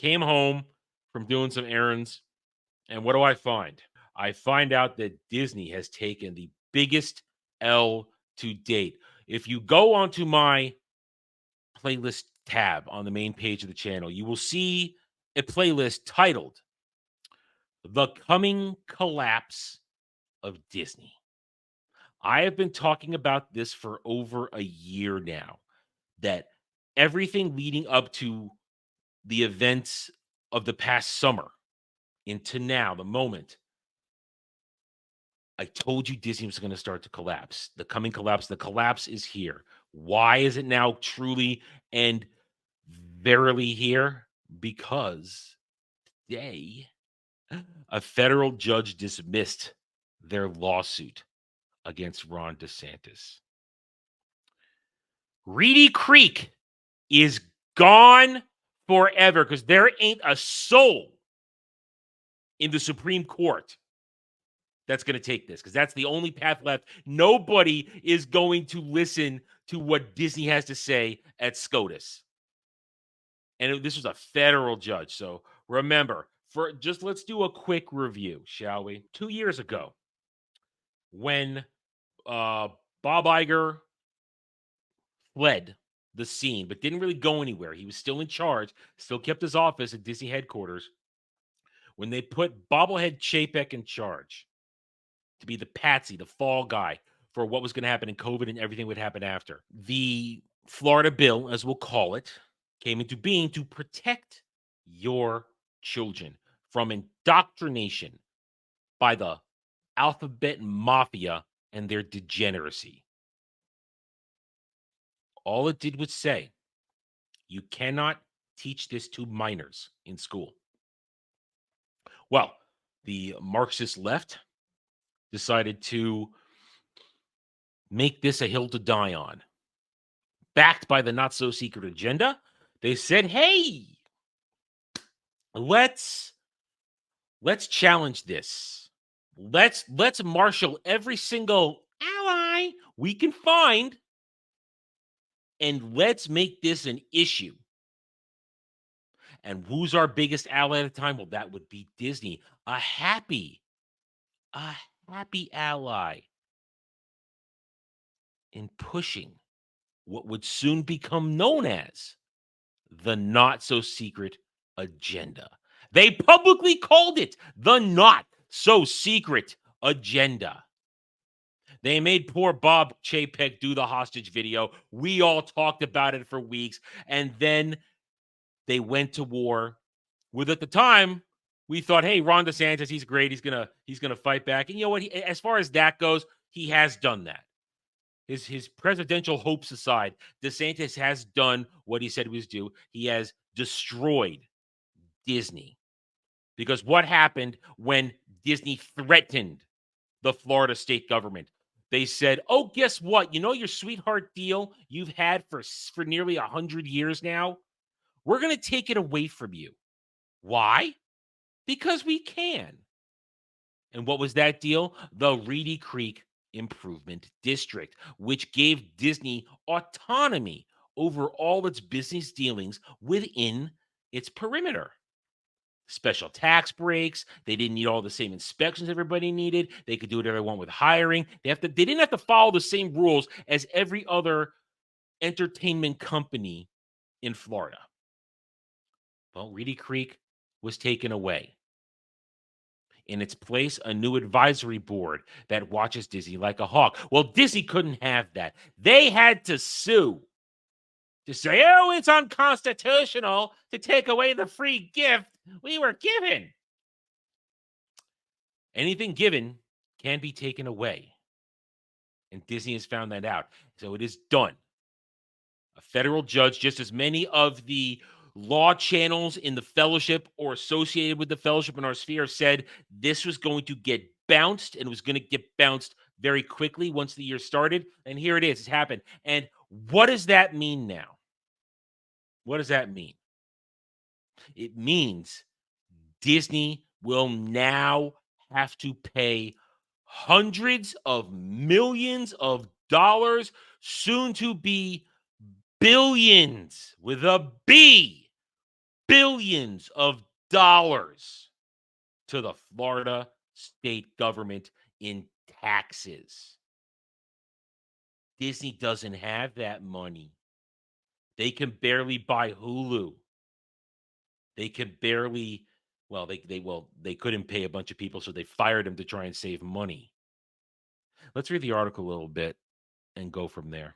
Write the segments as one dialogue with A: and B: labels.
A: came home from doing some errands, and what do I find? I find out that Disney has taken the biggest L to date. If you go onto my playlist tab on the main page of the channel, you will see a playlist titled The Coming Collapse of Disney. I have been talking about this for over a year now, that everything leading up to the events of the past summer into now, the moment, I told you Disney was going to start to collapse. The coming collapse, the collapse is here. Why is it now truly and verily here? Because today, a federal judge dismissed their lawsuit against Ron DeSantis. Reedy Creek is gone forever because there ain't a soul in the Supreme Court that's going to take this, because that's the only path left. Nobody is going to listen to what Disney has to say at SCOTUS. And this was a federal judge. So remember, let's do a quick review, shall we? 2 years ago, when Bob Iger fled the scene, but didn't really go anywhere. He was still in charge, still kept his office at Disney headquarters. When they put bobblehead Chapek in charge to be the patsy, the fall guy for what was going to happen in COVID and everything would happen after, the Florida bill, as we'll call it, came into being to protect your children from indoctrination by the alphabet mafia and their degeneracy. All it did was say, you cannot teach this to minors in school. Well, the Marxist left decided to make this a hill to die on. Backed by the not-so-secret agenda, they said, hey, let's challenge this. Let's marshal every single ally we can find, and let's make this an issue. And who's our biggest ally at the time? Well, that would be Disney. A happy ally in pushing what would soon become known as the not-so-secret agenda. They publicly called it the not-so-secret agenda. They made poor Bob Chapek do the hostage video. We all talked about it for weeks. And then they went to war with, at the time, we thought, hey, Ron DeSantis, he's great. He's gonna fight back. And you know what? As far as that goes, he has done that. His presidential hopes aside, DeSantis has done what he said he was due. He has destroyed Disney. Because what happened when Disney threatened the Florida state government? They said, oh, guess what? You know your sweetheart deal you've had for nearly 100 years now? We're going to take it away from you. Why? Because we can. And what was that deal? The Reedy Creek Improvement District, which gave Disney autonomy over all its business dealings within its perimeter. Special tax breaks. They didn't need all the same inspections everybody needed. They could do whatever they want with hiring. They didn't have to follow the same rules as every other entertainment company in Florida. Well, Reedy Creek was taken away. In its place, a new advisory board that watches Disney like a hawk. Well, Disney couldn't have that. They had to sue to say, oh, it's unconstitutional to take away the free gift we were given. Anything given can be taken away. And Disney has found that out. So it is done. A federal judge, just as many of the law channels in the fellowship or associated with the fellowship in our sphere said this was going to get bounced, and it was going to get bounced very quickly once the year started. And here it is. It's happened. And what does that mean now? What does that mean? It means Disney will now have to pay hundreds of millions of dollars, soon to be billions with a B, billions of dollars to the Florida state government in taxes. Disney doesn't have that money. They can barely buy Hulu. They can barely, well, they couldn't pay a bunch of people, so they fired him to try and save money. Let's read the article a little bit and go from there.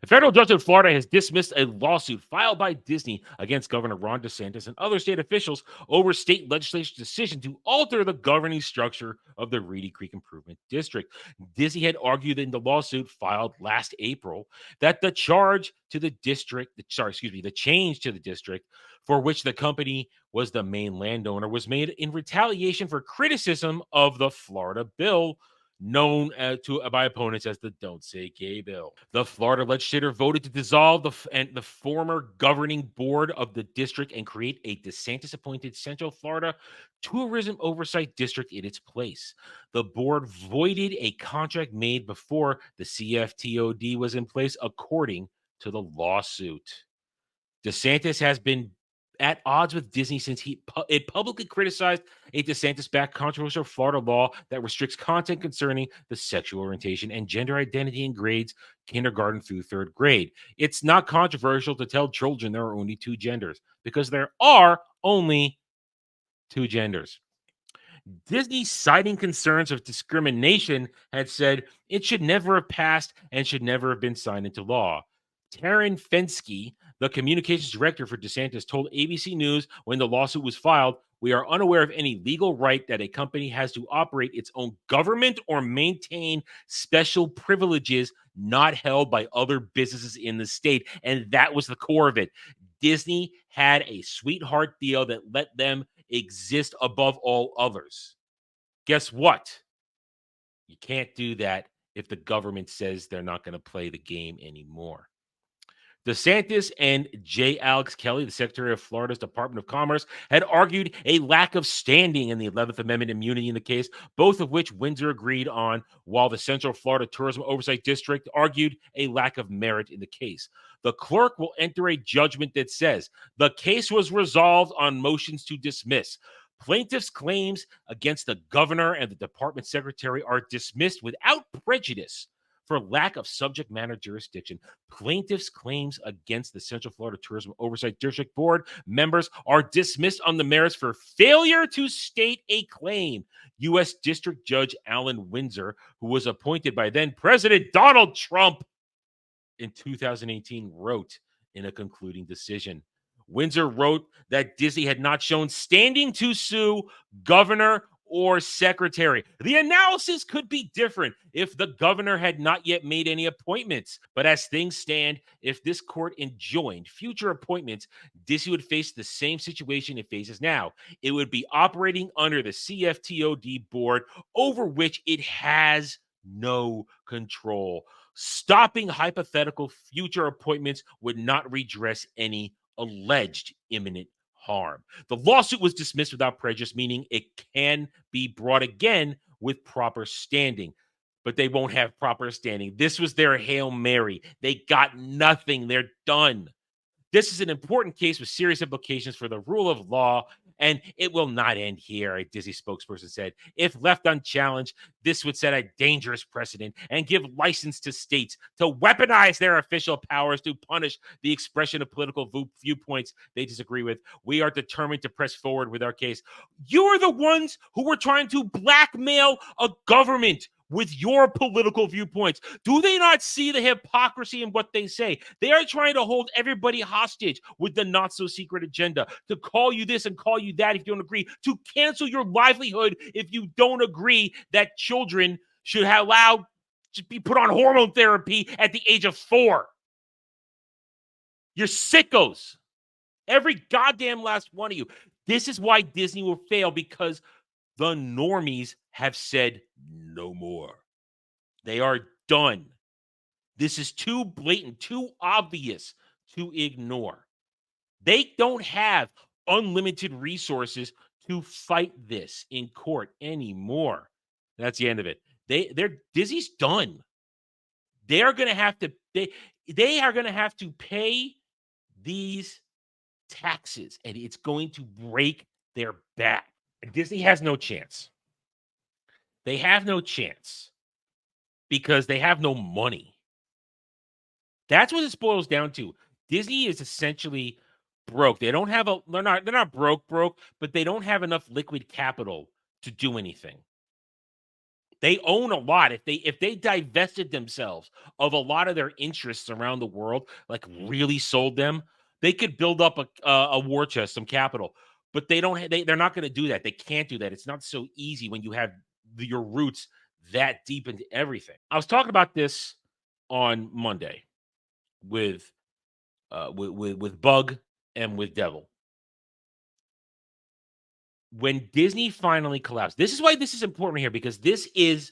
A: A federal judge in Florida has dismissed a lawsuit filed by Disney against Governor Ron DeSantis and other state officials over state legislature's decision to alter the governing structure of the Reedy Creek Improvement District. Disney had argued in the lawsuit filed last April that the change to the district for which the company was the main landowner was made in retaliation for criticism of the Florida bill known by opponents as the Don't Say Gay bill. The Florida legislature voted to dissolve the former governing board of the district and create a DeSantis-appointed Central Florida Tourism Oversight District in its place. The board voided a contract made before the CFTOD was in place, according to the lawsuit. DeSantis has been at odds with Disney since it publicly criticized a DeSantis-backed controversial Florida law that restricts content concerning the sexual orientation and gender identity in grades kindergarten through third grade. It's not controversial to tell children there are only two genders because there are only two genders. Disney, citing concerns of discrimination, had said it should never have passed and should never have been signed into law. Taryn Fenske, the communications director for DeSantis, told ABC News when the lawsuit was filed, "We are unaware of any legal right that a company has to operate its own government or maintain special privileges not held by other businesses in the state." And that was the core of it. Disney had a sweetheart deal that let them exist above all others. Guess what? You can't do that if the government says they're not going to play the game anymore. DeSantis and J. Alex Kelly, the Secretary of Florida's Department of Commerce, had argued a lack of standing in the 11th Amendment immunity in the case, both of which Windsor agreed on, while the Central Florida Tourism Oversight District argued a lack of merit in the case. The clerk will enter a judgment that says the case was resolved on motions to dismiss. Plaintiffs' claims against the governor and the department secretary are dismissed without prejudice for lack of subject matter jurisdiction. Plaintiffs' claims against the Central Florida Tourism Oversight District Board members are dismissed on the merits for failure to state a claim. U.S. District Judge Alan Windsor, who was appointed by then President Donald Trump in 2018, wrote in a concluding decision. Windsor wrote that Disney had not shown standing to sue governor or secretary. The analysis could be different if the governor had not yet made any appointments. But as things stand, if this court enjoined future appointments, Disney would face the same situation it faces now. It would be operating under the CFTOD board over which it has no control. Stopping hypothetical future appointments would not redress any alleged imminent harm. The lawsuit was dismissed without prejudice, meaning it can be brought again with proper standing. But they won't have proper standing. This was their Hail Mary. They got nothing. They're done. This is an important case with serious implications for the rule of law, and it will not end here, a Disney spokesperson said. If left unchallenged, this would set a dangerous precedent and give license to states to weaponize their official powers to punish the expression of political viewpoints they disagree with. We are determined to press forward with our case. You're the ones who were trying to blackmail a government with your political viewpoints. Do they not see the hypocrisy in what they say? They are trying to hold everybody hostage with the not-so-secret agenda, to call you this and call you that if you don't agree, to cancel your livelihood if you don't agree that children should have allowed to be put on hormone therapy at the age of 4. You're sickos. Every goddamn last one of you. This is why Disney will fail, because the normies have said no more. They are done. This is too blatant, too obvious to ignore. They don't have unlimited resources to fight this in court anymore. That's the end of it. Disney's done. They are going to have to pay these taxes, and it's going to break their back. Disney has no chance. They have no chance because they have no money. That's what it boils down to. Disney is essentially broke. They don't have a they're not broke, but they don't have enough liquid capital to do anything. They own a lot. If they divested themselves of a lot of their interests around the world, like really sold them, they could build up a war chest, some capital. But they don't. They're not going to do that. They can't do that. It's not so easy when you have your roots that deep into everything. I was talking about this on Monday with with Bug and with Devil. When Disney finally collapsed, this is why this is important here because this is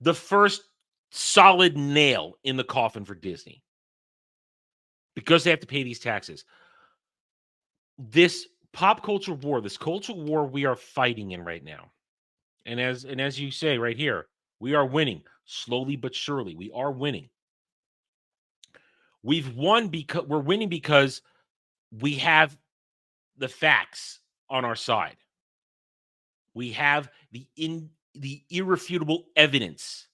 A: the first solid nail in the coffin for Disney because they have to pay these taxes. This pop culture war, this cultural war we are fighting in right now, and as you say right here, we are winning slowly but surely. We are winning. We've won because we're winning because we have the facts on our side. We have the irrefutable evidence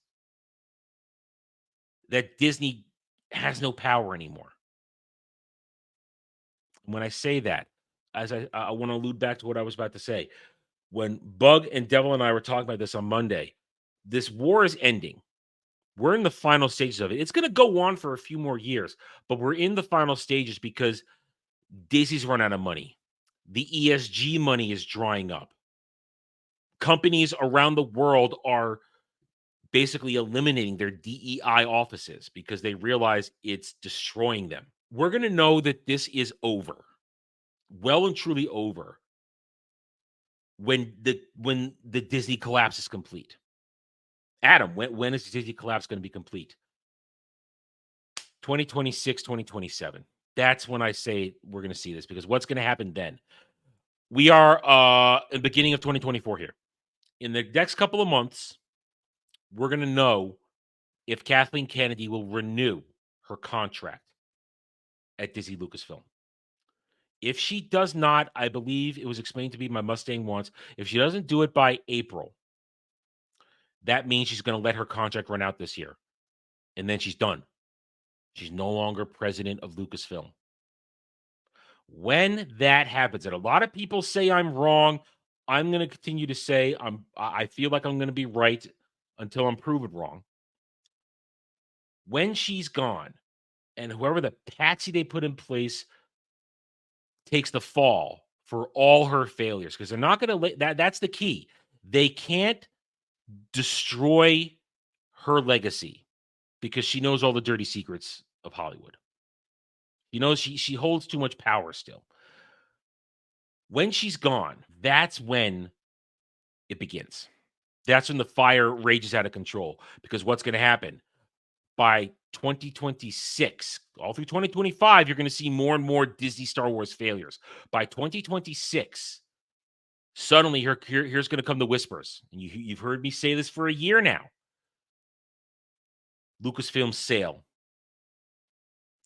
A: that Disney has no power anymore. When I say that, as I want to allude back to what I was about to say. When Bug and Devil and I were talking about this on Monday, this war is ending. We're in the final stages of it. It's going to go on for a few more years, but we're in the final stages because Disney's run out of money. The ESG money is drying up. Companies around the world are basically eliminating their DEI offices because they realize it's destroying them. We're going to know that this is over, well and truly over, when the Disney collapse is complete. Adam, when is the Disney collapse going to be complete? 2026, 2027. That's when I say we're going to see this because what's going to happen then? We are in the beginning of 2024 here. In the next couple of months, we're going to know if Kathleen Kennedy will renew her contract at Disney Lucasfilm. If she does not, I believe it was explained to me by Mustang once, if she doesn't do it by April, that means she's going to let her contract run out this year. And then she's done. She's no longer president of Lucasfilm. When that happens, and a lot of people say I'm wrong, I'm going to continue to say I feel like I'm going to be right until I'm proven wrong. When she's gone, and whoever the patsy they put in place takes the fall for all her failures, because they're not going to that's the key. They can't destroy her legacy because she knows all the dirty secrets of Hollywood. You know, she holds too much power still. When she's gone, that's when it begins. That's when the fire rages out of control because what's going to happen by 2026, all through 2025, you're going to see more and more Disney Star Wars failures. By 2026, suddenly here's going to come the whispers. And you've heard me say this for a year now. Lucasfilm sale.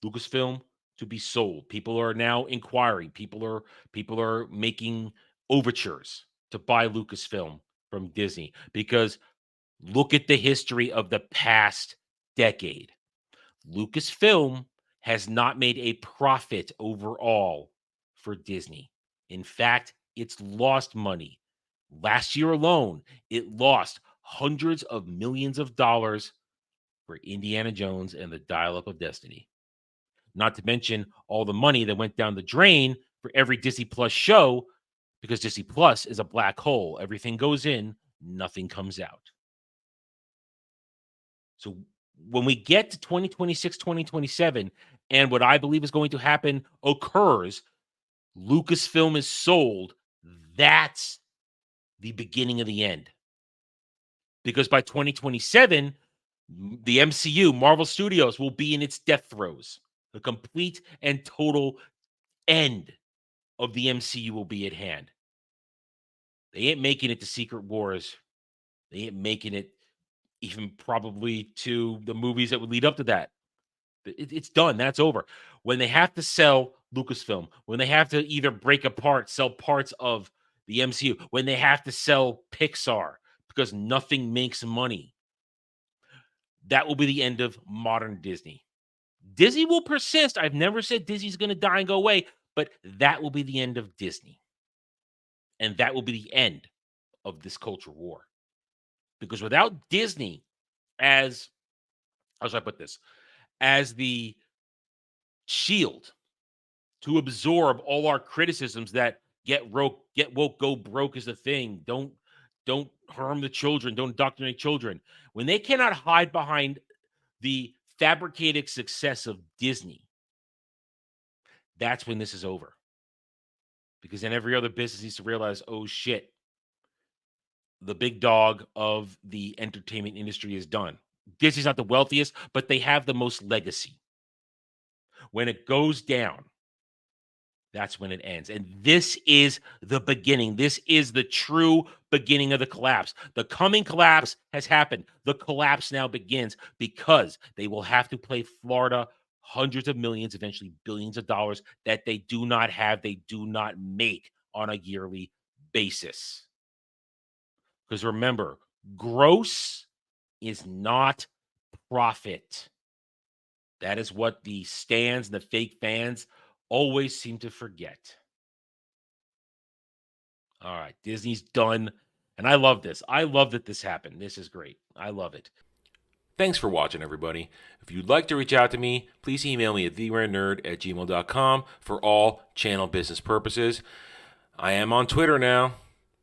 A: Lucasfilm to be sold. People are now inquiring. People are making overtures to buy Lucasfilm from Disney because look at the history of the past decade. Lucasfilm has not made a profit overall for Disney. In fact, it's lost money. Last year alone, it lost hundreds of millions of dollars for Indiana Jones and the Dial-Up of Destiny. Not to mention all the money that went down the drain for every Disney Plus show because Disney Plus is a black hole. Everything goes in, nothing comes out. So when we get to 2026, 2027, and what I believe is going to happen occurs, Lucasfilm is sold. That's the beginning of the end. Because by 2027, the MCU, Marvel Studios, will be in its death throes. The complete and total end of the MCU will be at hand. They ain't making it to Secret Wars. They ain't making it even probably to the movies that would lead up to that. It's done. That's over. When they have to sell Lucasfilm, when they have to either break apart, sell parts of the MCU, when they have to sell Pixar because nothing makes money, that will be the end of modern Disney. Disney will persist. I've never said Disney's going to die and go away, but that will be the end of Disney. And that will be the end of this culture war. Because without Disney as, how should I put this, as the shield to absorb all our criticisms that get woke, go broke is a thing. Don't harm the children. Don't indoctrinate children. When they cannot hide behind the fabricated success of Disney, that's when this is over. Because then every other business needs to realize, oh shit, the big dog of the entertainment industry is done. Disney's not the wealthiest, but they have the most legacy. When it goes down, that's when it ends. And this is the beginning. This is the true beginning of the collapse. The coming collapse has happened. The collapse now begins because they will have to play Florida hundreds of millions, eventually billions of dollars that they do not have, they do not make on a yearly basis. Because remember, gross is not profit. That is what the stands and the fake fans always seem to forget. All right, Disney's done. And I love this. I love that this happened. This is great. I love it.
B: Thanks for watching, everybody. If you'd like to reach out to me, please email me at theranernerd@gmail.com for all channel business purposes. I am on Twitter now,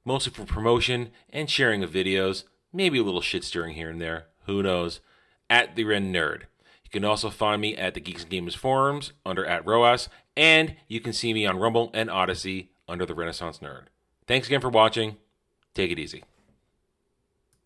B: mostly for promotion and sharing of videos, maybe a little shit stirring here and there, who knows, at @theranernerd. You can also find me at the Geeks and Gamers forums under @ROAS, and you can see me on Rumble and Odyssey under the Renaissance Nerd. Thanks again for watching. Take it easy.